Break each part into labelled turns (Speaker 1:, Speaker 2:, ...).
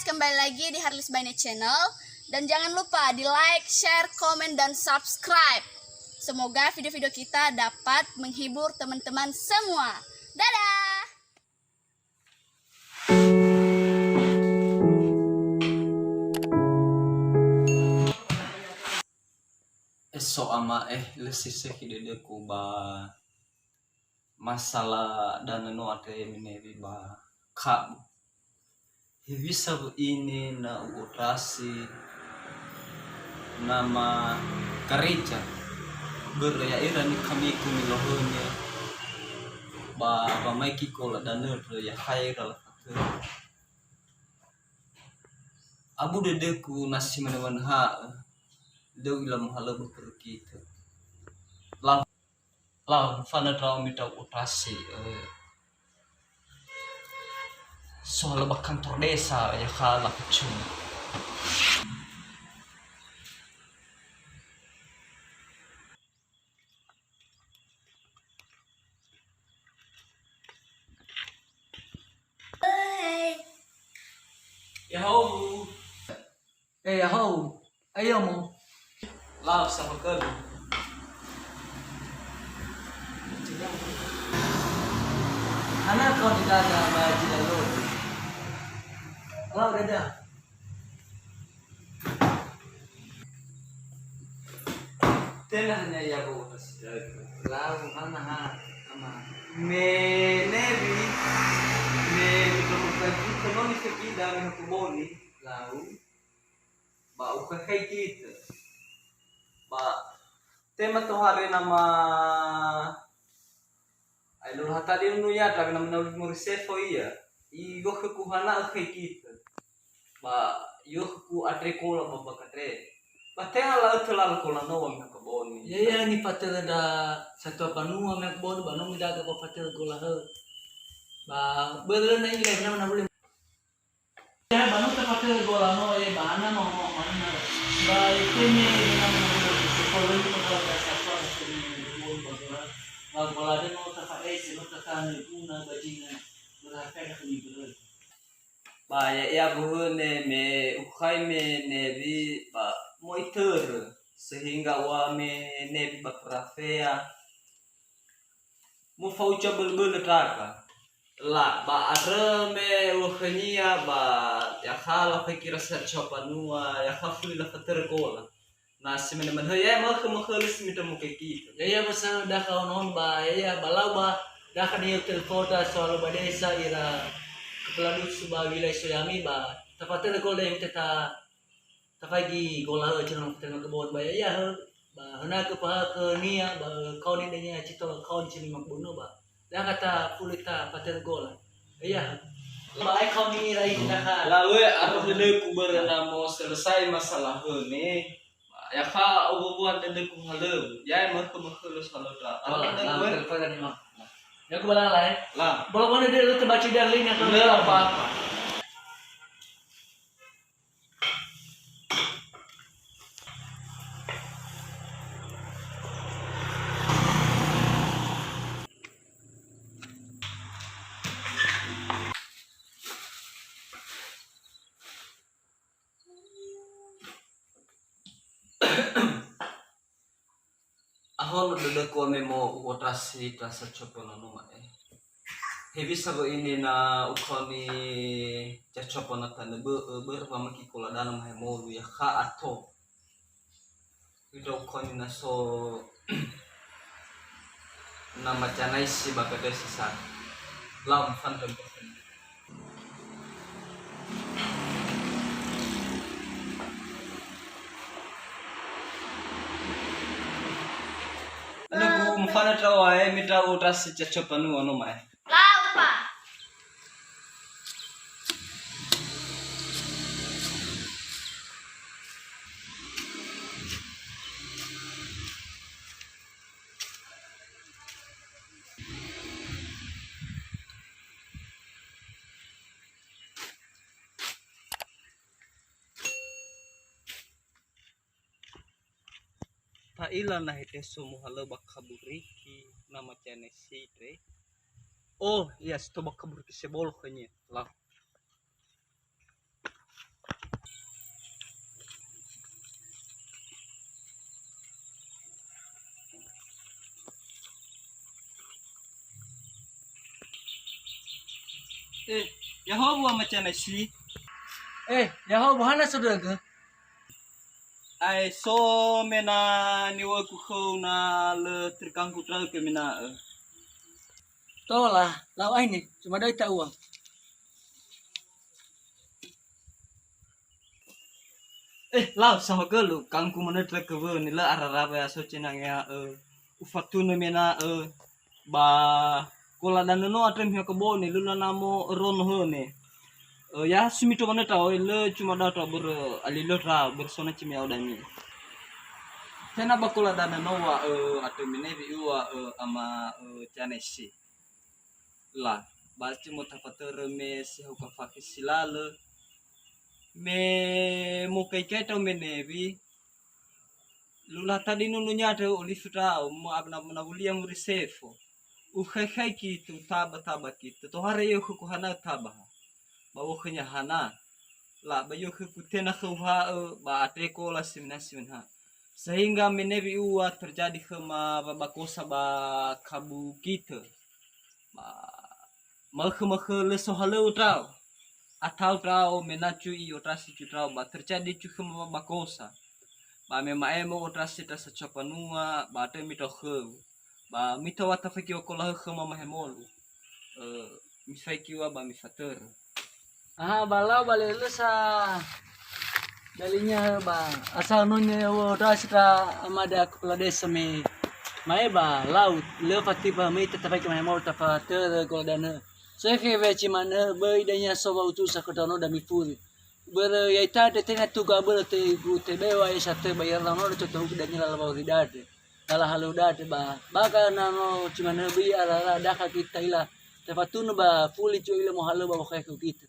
Speaker 1: guys, kembali lagi di Harlis by Net Channel. Dan jangan lupa di like, share, komen, dan subscribe. Semoga video-video kita dapat menghibur teman-teman semua. Dadah!
Speaker 2: So ama lesise hidede ko ba masalah dan no ate minevi ba ka hivi sabu ini na operasi nama gereja beraya irani kami kumilohonya ba mai kikola dan ya khaira abu dedeku nasi menewan ha do ilam hala bepergi itu lang fana draw mita operasi soal kantor desa ya kala kecil Yahoo
Speaker 3: Yahoo ayo mo
Speaker 2: lao sama kali
Speaker 3: anak kau di dalam baju lalu oh udah
Speaker 2: tenahnya ya bu
Speaker 3: lalu mana ama
Speaker 2: nevi kita noni sekida dengan kuboni lalu ba ukakai kita ba tema to hari nama ai lo hatali nu ya ta nama na murisefo iya I go ke kuhana kai kita ba yo ku atrikola ba katre ba tenga la tulal kola no wang kaboni
Speaker 3: ya ni patel ada satu panua mek bon banung daga pa patel gola he ba beuleun na ile na boleh ya banung ta patel gola no bana no mana ba itu ni nama kalau itu kalau satu ni bon ba gola de no ta fa no ta kan una bajingan berapa dah ni beul
Speaker 2: ba ya buhune me ukhai me nevi ba moiter sehingga wa me nevi ba prafea mu faucha bulbul traka la ba are me ukhania ba ya khala fikira sa chopanua ya khafli la fater kola nasi meneman ya mak khalis mitam keki
Speaker 3: ya masa dah kau non ba ya balau ba dah kan dia telepon soal badesa ira kepala subah wilayah soyami ba tapatnya gol yang kita tapagi gol lah cenang tengah kebon ba ya ba hana ke pa ke nia ba kau ni denya cito kau cini mak buno ba dah kata pulita patel gol ya ba ai kau ni rai kita
Speaker 2: lalu aku dede ku berenamo selesai masalah ini ya ka obubuan dede ku halu ya mak khalis halota
Speaker 3: apa telepon ni mak ya aku balang lah
Speaker 2: lah
Speaker 3: boleh mana dia lu terbaca darling atau
Speaker 2: apa Ahon dede ko memo operasi tasa chopono no ma hebi sabo ini na ukoni chachopono tan be pamaki kola danam hai molu ya kha ato ito ukoni na so na machanai si bakade sisa lam phantom Ano ko mfana trawa mitra operasi chachopanu ano mai
Speaker 1: Lapa!
Speaker 2: Thailand na hite sumu halo bakaburiki nama chane sitre oh yes to bakaburiki sebol kanya lah ya ho buah macam nasi.
Speaker 3: Ya ho buhana sudah ke?
Speaker 2: Ai so mena niwa ku kau na le terkangku terlalu ke mina.
Speaker 3: Tolah, lau ai ni, cuma dah tak uang.
Speaker 2: Lau sama ke lu kangku mana terlalu ke ni la arah ya so cenang ya ufatu na mena ba kola dan no atrem ya ke bo ni lu na namo ron ho ne. Ya sumito mana tau le cuma dah tau ber alilo ra ber sona cimi au dani. Tena bakula dan no wa atau mene bi wa ama chanesi. La basti mo tapater me si huka fakis silale me mo kai kai to me nevi lula tadi nununya ada olifra mo abna na bulia mo resefo u khai khai ki tu taba ki to hare yo ku hana taba ba wo khnya hana la ba yo ku tena khwa ba ate ko la simna simna sehingga menevi uwa terjadi kema bakosa ba kabu kita ba makhe le sohalau tau atau tau menacu i otrasi cu tau ba terjadi cu kema bakosa ba mema emo otrasi ta sacapanua ba te mito khe ba mito wata feki okola kema mahemolu mifaki wa ba mifater
Speaker 3: Balau balik lu sa dalinya ba asal nunya wo rasita amada kepala desa me mai ba laut le pati ba me tetap ke mai mau tapa ter ko dana saya ke veci mana bai danya soba utu sakotano da mifuri ber ya ita de tena tuga ber te gu te bewa ya sate bayar lano de to danya la ba ridade kala halu dade ba baga nano cuma bi ala daka kita ila tepatunu ba fuli cu ila mo halu ba kai kita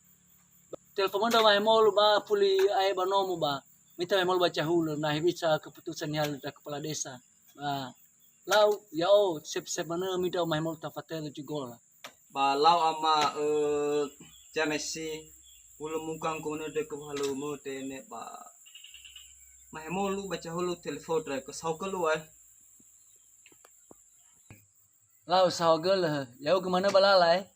Speaker 3: telepon dah mai mall ba puli ai ba nomo ba mita mai mall baca hulu nah bisa keputusan hal da kepala desa ba lau ya sep mana mita mai mall tafatel juga
Speaker 2: ba lau ama chanesi ulo mukang ko ne de ko halo mo te ne ba mahemolu baca hulu telepon dra ko saukelu ai
Speaker 3: lau saugel ya kemana balalai